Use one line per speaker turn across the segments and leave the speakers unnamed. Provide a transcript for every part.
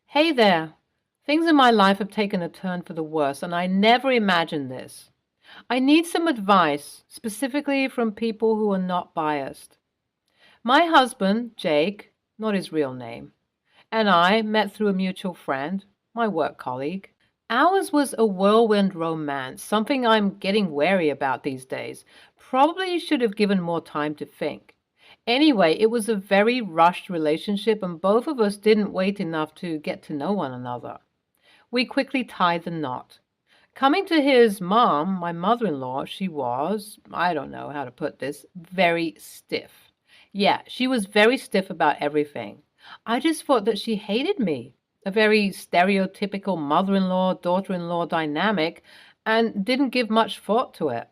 Hey there. Things in my life have taken a turn for the worse, and I never imagined this. I need some advice, specifically from people who are not biased. My husband, Jake, not his real name, and I met through a mutual friend, my work colleague. Ours was a whirlwind romance, something I'm getting wary about these days. Probably should have given more time to think. Anyway, it was a very rushed relationship, and both of us didn't wait enough to get to know one another. We quickly tied the knot. Coming to his mom, my mother-in-law, she was, I don't know how to put this, very stiff. Yeah, she was very stiff about everything. I just thought that she hated me. A very stereotypical mother-in-law, daughter-in-law dynamic, and didn't give much thought to it.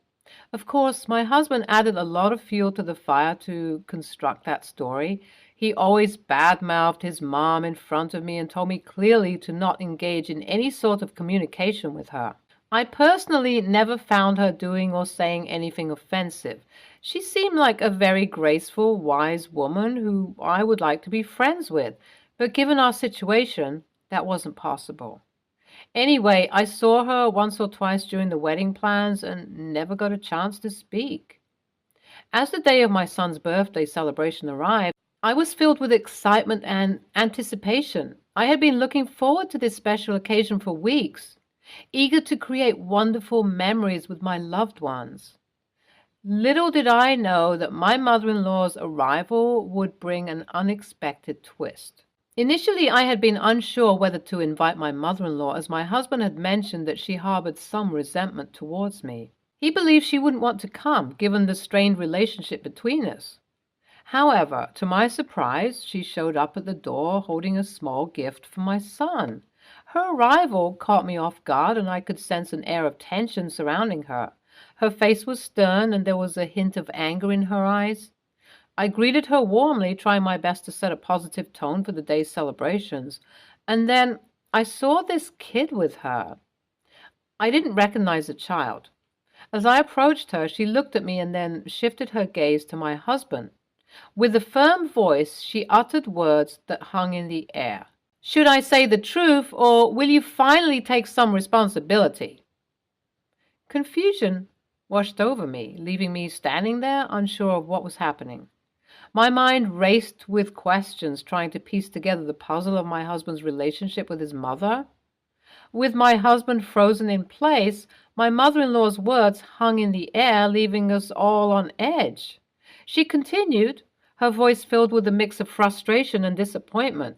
Of course, my husband added a lot of fuel to the fire to construct that story. He always badmouthed his mom in front of me and told me clearly to not engage in any sort of communication with her. I personally never found her doing or saying anything offensive. She seemed like a very graceful, wise woman who I would like to be friends with, but given our situation, that wasn't possible. Anyway, I saw her once or twice during the wedding plans and never got a chance to speak. As the day of my son's birthday celebration arrived, I was filled with excitement and anticipation. I had been looking forward to this special occasion for weeks, eager to create wonderful memories with my loved ones. Little did I know that my mother-in-law's arrival would bring an unexpected twist. Initially, I had been unsure whether to invite my mother-in-law, as my husband had mentioned that she harbored some resentment towards me. He believed she wouldn't want to come, given the strained relationship between us. However, to my surprise, she showed up at the door holding a small gift for my son. Her arrival caught me off guard, and I could sense an air of tension surrounding her. Her face was stern, and there was a hint of anger in her eyes. I greeted her warmly, trying my best to set a positive tone for the day's celebrations. And then I saw this kid with her. I didn't recognize the child. As I approached her, she looked at me and then shifted her gaze to my husband. With a firm voice, she uttered words that hung in the air. "Should I say the truth, or will you finally take some responsibility?" Confusion washed over me, leaving me standing there, unsure of what was happening. My mind raced with questions, trying to piece together the puzzle of my husband's relationship with his mother. With my husband frozen in place, my mother-in-law's words hung in the air, leaving us all on edge. She continued, her voice filled with a mix of frustration and disappointment.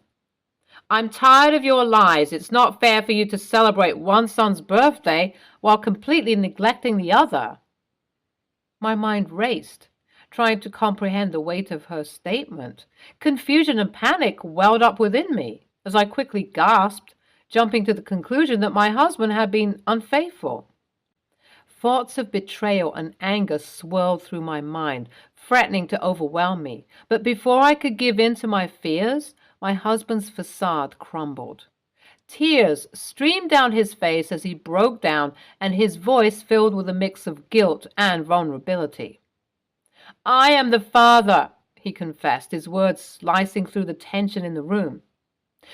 "I'm tired of your lies. It's not fair for you to celebrate one son's birthday while completely neglecting the other." My mind raced, trying to comprehend the weight of her statement. Confusion and panic welled up within me as I quickly gasped, jumping to the conclusion that my husband had been unfaithful. Thoughts of betrayal and anger swirled through my mind, threatening to overwhelm me. But before I could give in to my fears, my husband's facade crumbled. Tears streamed down his face as he broke down, and his voice filled with a mix of guilt and vulnerability. "I am the father," he confessed, his words slicing through the tension in the room.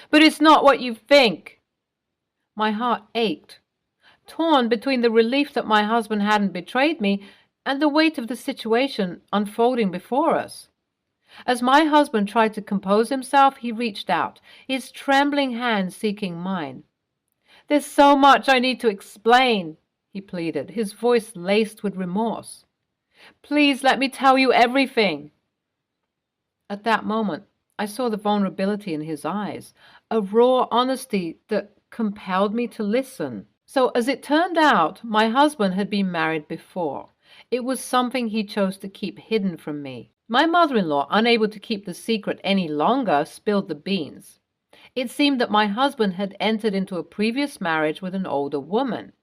"But it's not what you think." My heart ached, torn between the relief that my husband hadn't betrayed me and the weight of the situation unfolding before us. As my husband tried to compose himself, he reached out, his trembling hand seeking mine. "There's so much I need to explain," he pleaded, his voice laced with remorse. "Please let me tell you everything." At that moment, I saw the vulnerability in his eyes, a raw honesty that compelled me to listen. So, as it turned out, my husband had been married before. It was something he chose to keep hidden from me. My mother-in-law, unable to keep the secret any longer, spilled the beans. It seemed that my husband had entered into a previous marriage with an older woman.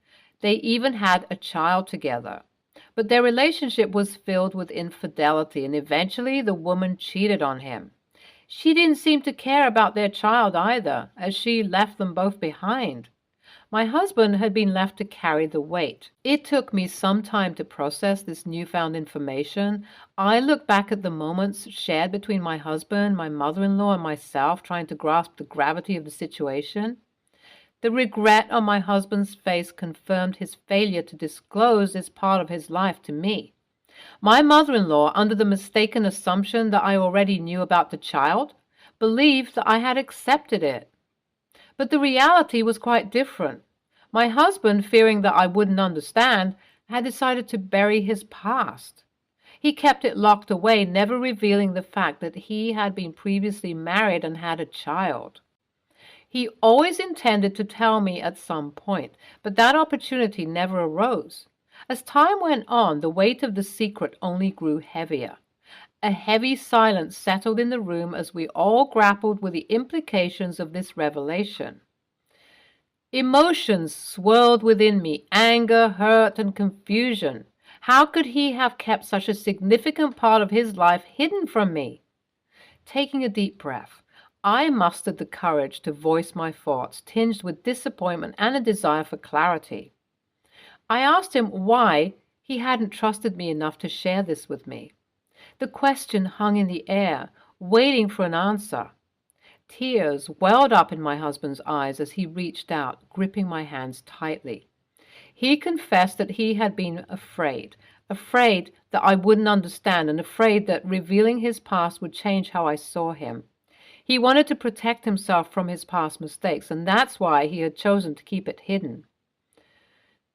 They even had a child together. But their relationship was filled with infidelity, and eventually the woman cheated on him. She didn't seem to care about their child either, as she left them both behind. My husband had been left to carry the weight. It took me some time to process this newfound information. I look back at the moments shared between my husband, my mother-in-law, and myself, trying to grasp the gravity of the situation. The regret on my husband's face confirmed his failure to disclose this part of his life to me. My mother-in-law, under the mistaken assumption that I already knew about the child, believed that I had accepted it. But the reality was quite different. My husband, fearing that I wouldn't understand, had decided to bury his past. He kept it locked away, never revealing the fact that he had been previously married and had a child. He always intended to tell me at some point, but that opportunity never arose. As time went on, the weight of the secret only grew heavier. A heavy silence settled in the room as we all grappled with the implications of this revelation. Emotions swirled within me, anger, hurt, and confusion. How could he have kept such a significant part of his life hidden from me? Taking a deep breath, I mustered the courage to voice my thoughts, tinged with disappointment and a desire for clarity. I asked him why he hadn't trusted me enough to share this with me. The question hung in the air, waiting for an answer. Tears welled up in my husband's eyes as he reached out, gripping my hands tightly. He confessed that he had been afraid that I wouldn't understand, and afraid that revealing his past would change how I saw him. He wanted to protect himself from his past mistakes, and that's why he had chosen to keep it hidden.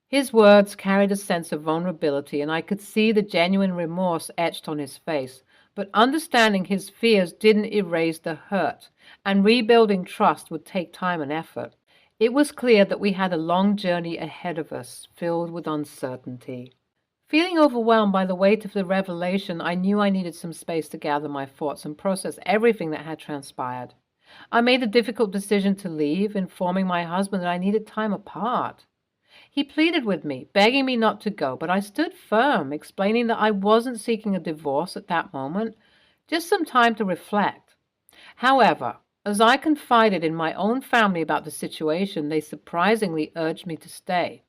His words carried a sense of vulnerability, and I could see the genuine remorse etched on his face. But understanding his fears didn't erase the hurt, and rebuilding trust would take time and effort. It was clear that we had a long journey ahead of us, filled with uncertainty. Feeling overwhelmed by the weight of the revelation, I knew I needed some space to gather my thoughts and process everything that had transpired. I made the difficult decision to leave, informing my husband that I needed time apart. He pleaded with me, begging me not to go, but I stood firm, explaining that I wasn't seeking a divorce at that moment, just some time to reflect. However, as I confided in my own family about the situation, they surprisingly urged me to stay.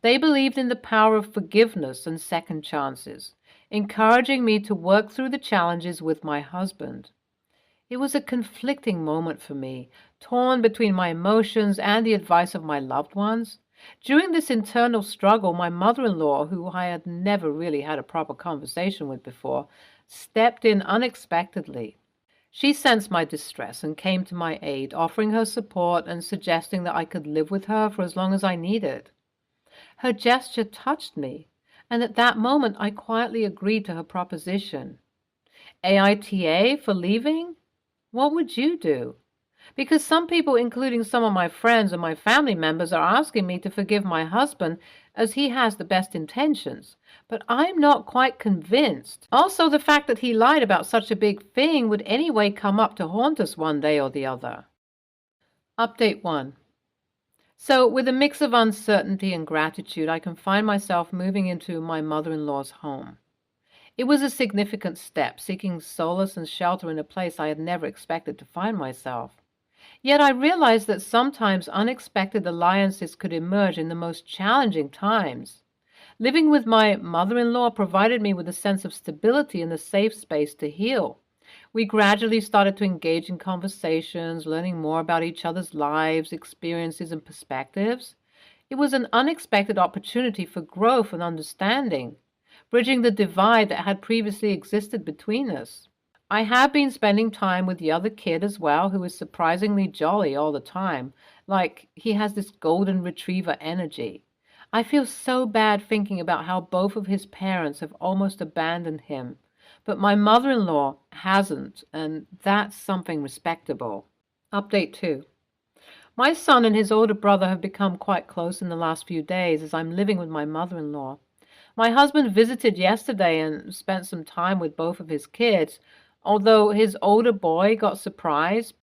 They believed in the power of forgiveness and second chances, encouraging me to work through the challenges with my husband. It was a conflicting moment for me, torn between my emotions and the advice of my loved ones. During this internal struggle, my mother-in-law, who I had never really had a proper conversation with before, stepped in unexpectedly. She sensed my distress and came to my aid, offering her support and suggesting that I could live with her for as long as I needed. Her gesture touched me, and at that moment I quietly agreed to her proposition. AITA for leaving? What would you do? Because some people, including some of my friends and my family members, are asking me to forgive my husband as he has the best intentions. But I'm not quite convinced. Also, the fact that he lied about such a big thing would anyway come up to haunt us one day or the other. Update 1. So, with a mix of uncertainty and gratitude, I can find myself moving into my mother-in-law's home. It was a significant step, seeking solace and shelter in a place I had never expected to find myself. Yet I realized that sometimes unexpected alliances could emerge in the most challenging times. Living with my mother-in-law provided me with a sense of stability and a safe space to heal. We gradually started to engage in conversations, learning more about each other's lives, experiences, and perspectives. It was an unexpected opportunity for growth and understanding, bridging the divide that had previously existed between us. I have been spending time with the other kid as well, who is surprisingly jolly all the time, like he has this golden retriever energy. I feel so bad thinking about how both of his parents have almost abandoned him, but my mother-in-law hasn't, and that's something respectable. Update 2. My son and his older brother have become quite close in the last few days as I'm living with my mother-in-law. My husband visited yesterday and spent some time with both of his kids, although his older boy got surprised,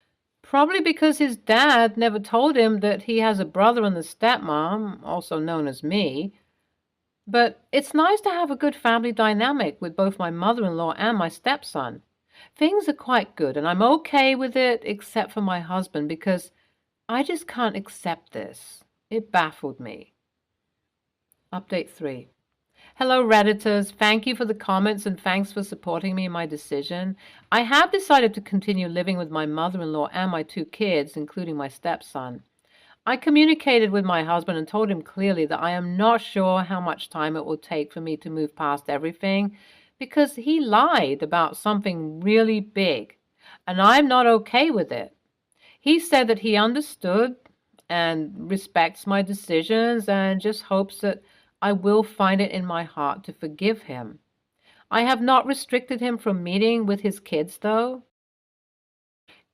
probably because his dad never told him that he has a brother and a stepmom, also known as me. But it's nice to have a good family dynamic with both my mother-in-law and my stepson. Things are quite good, and I'm okay with it, except for my husband, because I just can't accept this. It baffled me. Update 3. Hello, Redditors. Thank you for the comments and thanks for supporting me in my decision. I have decided to continue living with my mother-in-law and my 2 kids, including my stepson. I communicated with my husband and told him clearly that I am not sure how much time it will take for me to move past everything because he lied about something really big, and I'm not okay with it. He said that he understood and respects my decisions and just hopes that I will find it in my heart to forgive him. I have not restricted him from meeting with his kids, though.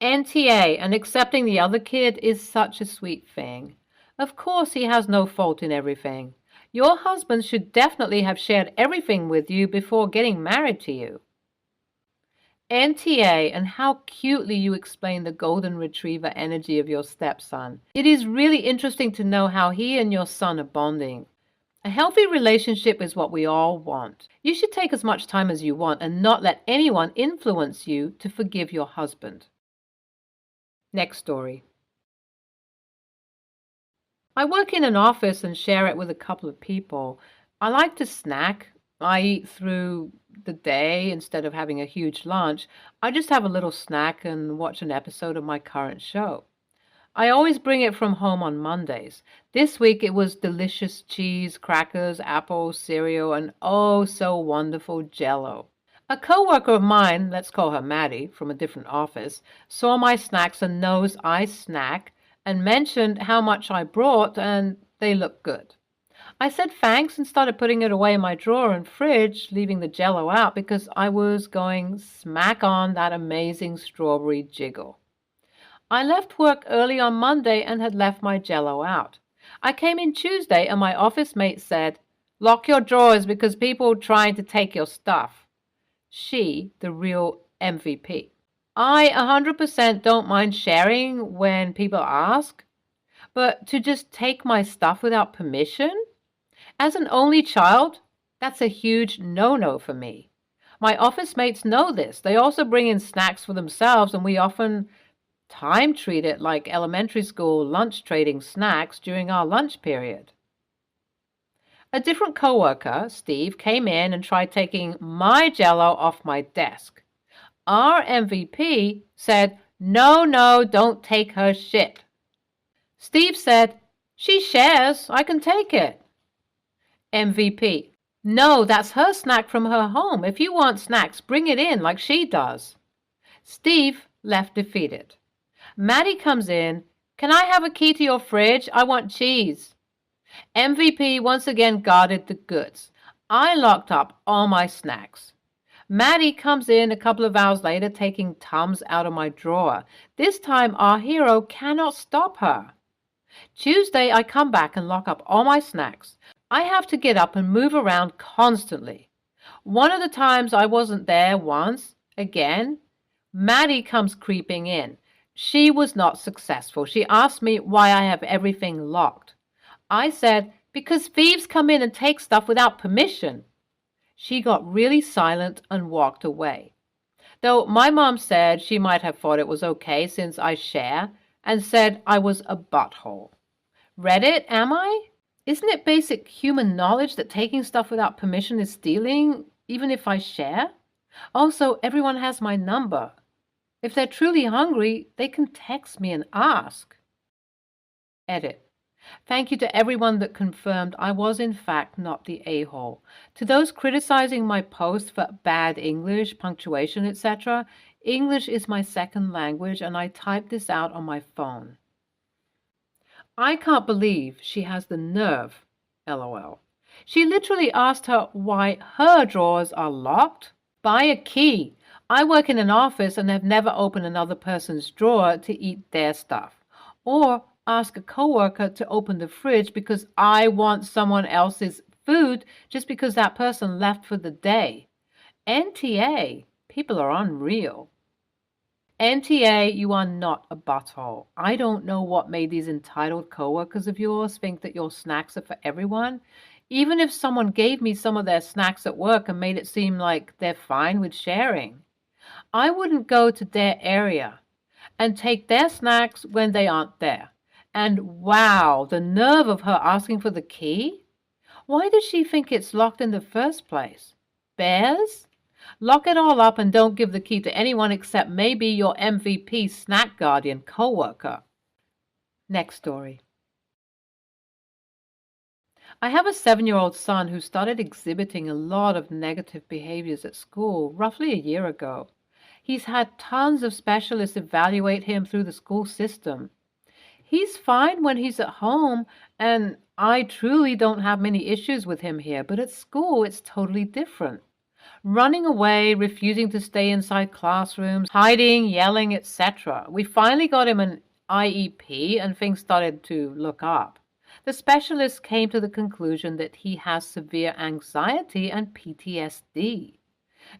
NTA and accepting the other kid is such a sweet thing. Of course, he has no fault in everything. Your husband should definitely have shared everything with you before getting married to you. NTA and how cutely you explain the golden retriever energy of your stepson. It is really interesting to know how he and your son are bonding. A healthy relationship is what we all want. You should take as much time as you want and not let anyone influence you to forgive your husband. Next story. I work in an office and share it with a couple of people. I like to snack. I eat through the day instead of having a huge lunch. I just have a little snack and watch an episode of my current show. I always bring it from home on Mondays. This week it was delicious cheese, crackers, apples, cereal, and oh so wonderful Jell-O. A coworker of mine, let's call her Maddie, from a different office, saw my snacks and knows I snack and mentioned how much I brought and they look good. I said thanks and started putting it away in my drawer and fridge, leaving the Jell-O out because I was going smack on that amazing strawberry jiggle. I left work early on Monday and had left my Jell-O out. I came in Tuesday and my office mate said, "Lock your drawers because people are trying to take your stuff." She, the real MVP. I 100% don't mind sharing when people ask, but to just take my stuff without permission? As an only child, that's a huge no-no for me. My office mates know this. They also bring in snacks for themselves, and we often time treat it like elementary school lunch trading snacks during our lunch period. A different coworker, Steve, came in and tried taking my Jell-O off my desk. Our MVP said, "No, no, don't take her shit." Steve said, "She shares, I can take it." MVP, "No, that's her snack from her home. If you want snacks, bring it in like she does." Steve left defeated. Maddie comes in, "Can I have a key to your fridge? I want cheese." MVP once again guarded the goods. I locked up all my snacks. Maddie comes in a couple of hours later taking Tums out of my drawer. This time our hero cannot stop her. Tuesday I come back and lock up all my snacks. I have to get up and move around constantly. One of the times I wasn't there once, again, Maddie comes creeping in. She was not successful. She asked me why I have everything locked. I said, "Because thieves come in and take stuff without permission." She got really silent and walked away. Though my mom said she might have thought it was okay since I share, and said I was a butthole. Reddit, am I? Isn't it basic human knowledge that taking stuff without permission is stealing, even if I share? Also, everyone has my number. If they're truly hungry, they can text me and ask. Edit. Thank you to everyone that confirmed I was in fact not the a-hole. To those criticizing my post for bad English, punctuation, etc., English is my second language and I typed this out on my phone. I can't believe she has the nerve, LOL. She literally asked her why her drawers are locked. Buy a key. I work in an office and have never opened another person's drawer to eat their stuff. Or ask a coworker to open the fridge because I want someone else's food just because that person left for the day. NTA, people are unreal. NTA, you are not a butthole. I don't know what made these entitled coworkers of yours think that your snacks are for everyone. Even if someone gave me some of their snacks at work and made it seem like they're fine with sharing, I wouldn't go to their area and take their snacks when they aren't there. And wow, the nerve of her asking for the key? Why does she think it's locked in the first place? Bears? Lock it all up and don't give the key to anyone except maybe your MVP snack guardian coworker. Next story. I have a 7-year-old son who started exhibiting a lot of negative behaviors at school roughly a year ago. He's had tons of specialists evaluate him through the school system. He's fine when he's at home, and I truly don't have many issues with him here, but at school it's totally different. Running away, refusing to stay inside classrooms, hiding, yelling, etc. We finally got him an IEP and things started to look up. The specialist came to the conclusion that he has severe anxiety and PTSD.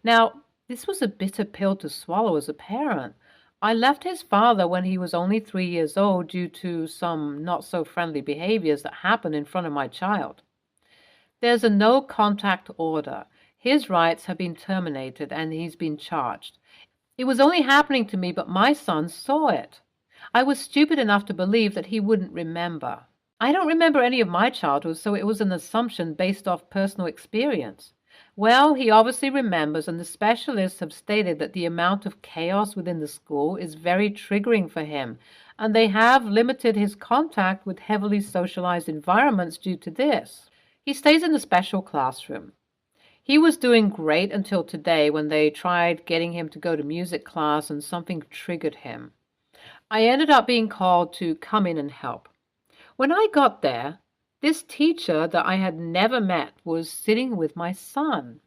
Now, this was a bitter pill to swallow as a parent. I left his father when he was only 3 years old due to some not so friendly behaviors that happened in front of my child. There's a no contact order. His rights have been terminated and he's been charged. It was only happening to me, but my son saw it. I was stupid enough to believe that he wouldn't remember. I don't remember any of my childhood, so it was an assumption based off personal experience. Well, he obviously remembers, and the specialists have stated that the amount of chaos within the school is very triggering for him, and they have limited his contact with heavily socialized environments due to this. He stays in the special classroom. He was doing great until today when they tried getting him to go to music class and something triggered him. I ended up being called to come in and help. When I got there, this teacher that I had never met was sitting with my son.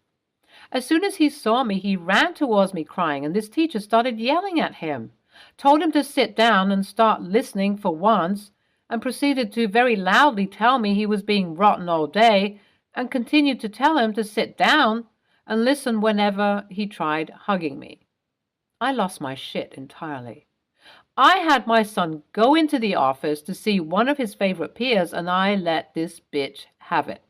As soon as he saw me, he ran towards me crying, and this teacher started yelling at him, told him to sit down and start listening for once, and proceeded to very loudly tell me he was being rotten all day, and continued to tell him to sit down and listen whenever he tried hugging me. I lost my shit entirely. I had my son go into the office to see one of his favorite peers, and I let this bitch have it,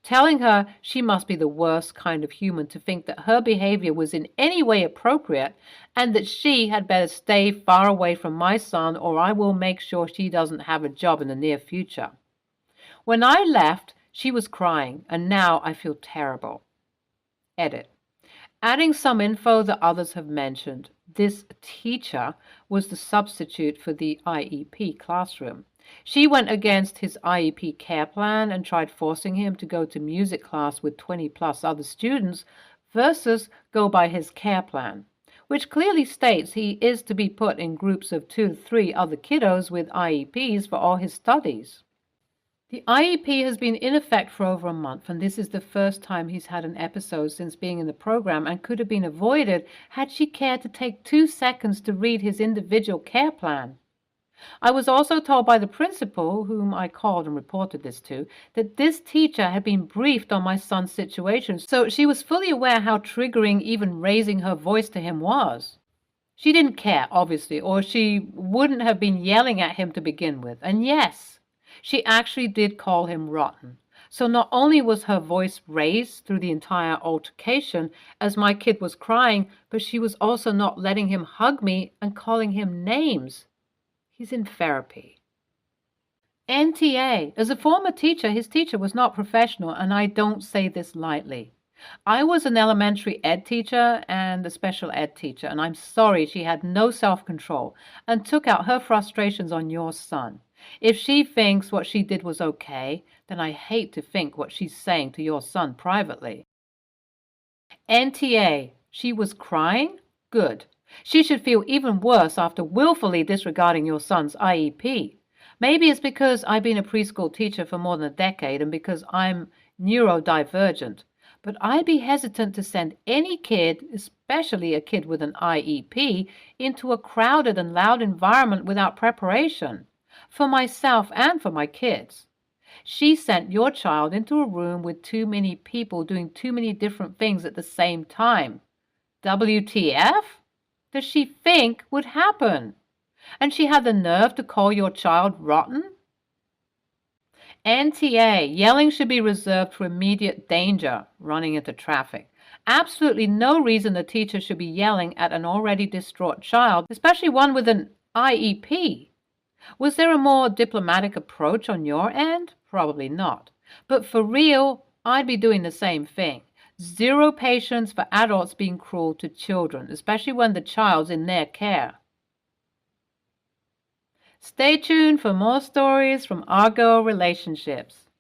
telling her she must be the worst kind of human to think that her behavior was in any way appropriate and that she had better stay far away from my son, or I will make sure she doesn't have a job in the near future. When I left, she was crying, and now I feel terrible. Edit. Adding some info that others have mentioned, this teacher was the substitute for the IEP classroom. She went against his IEP care plan and tried forcing him to go to music class with 20 plus other students versus go by his care plan, which clearly states he is to be put in groups of 2 to 3 other kiddos with IEPs for all his studies. The IEP has been in effect for over a month, and this is the first time he's had an episode since being in the program and could have been avoided had she cared to take 2 seconds to read his individual care plan. I was also told by the principal, whom I called and reported this to, that this teacher had been briefed on my son's situation, so she was fully aware how triggering even raising her voice to him was. She didn't care, obviously, or she wouldn't have been yelling at him to begin with. And yes, she actually did call him rotten. So not only was her voice raised through the entire altercation as my kid was crying, but she was also not letting him hug me and calling him names. He's in therapy. NTA. As a former teacher, his teacher was not professional, and I don't say this lightly. I was an elementary ed teacher and a special ed teacher, and I'm sorry she had no self-control and took out her frustrations on your son. If she thinks what she did was okay, then I hate to think what she's saying to your son privately. NTA. She was crying? Good. She should feel even worse after willfully disregarding your son's IEP. Maybe it's because I've been a preschool teacher for more than a decade and because I'm neurodivergent. But I'd be hesitant to send any kid, especially a kid with an IEP, into a crowded and loud environment without preparation, for myself and for my kids. She sent your child into a room with too many people doing too many different things at the same time. WTF? Does she think would happen? And she had the nerve to call your child rotten? NTA. Yelling should be reserved for immediate danger, running into traffic. Absolutely no reason the teacher should be yelling at an already distraught child, especially one with an IEP. Was there a more diplomatic approach on your end? Probably not. But for real, I'd be doing the same thing. Zero patience for adults being cruel to children, especially when the child's in their care. Stay tuned for more stories from our girl relationships.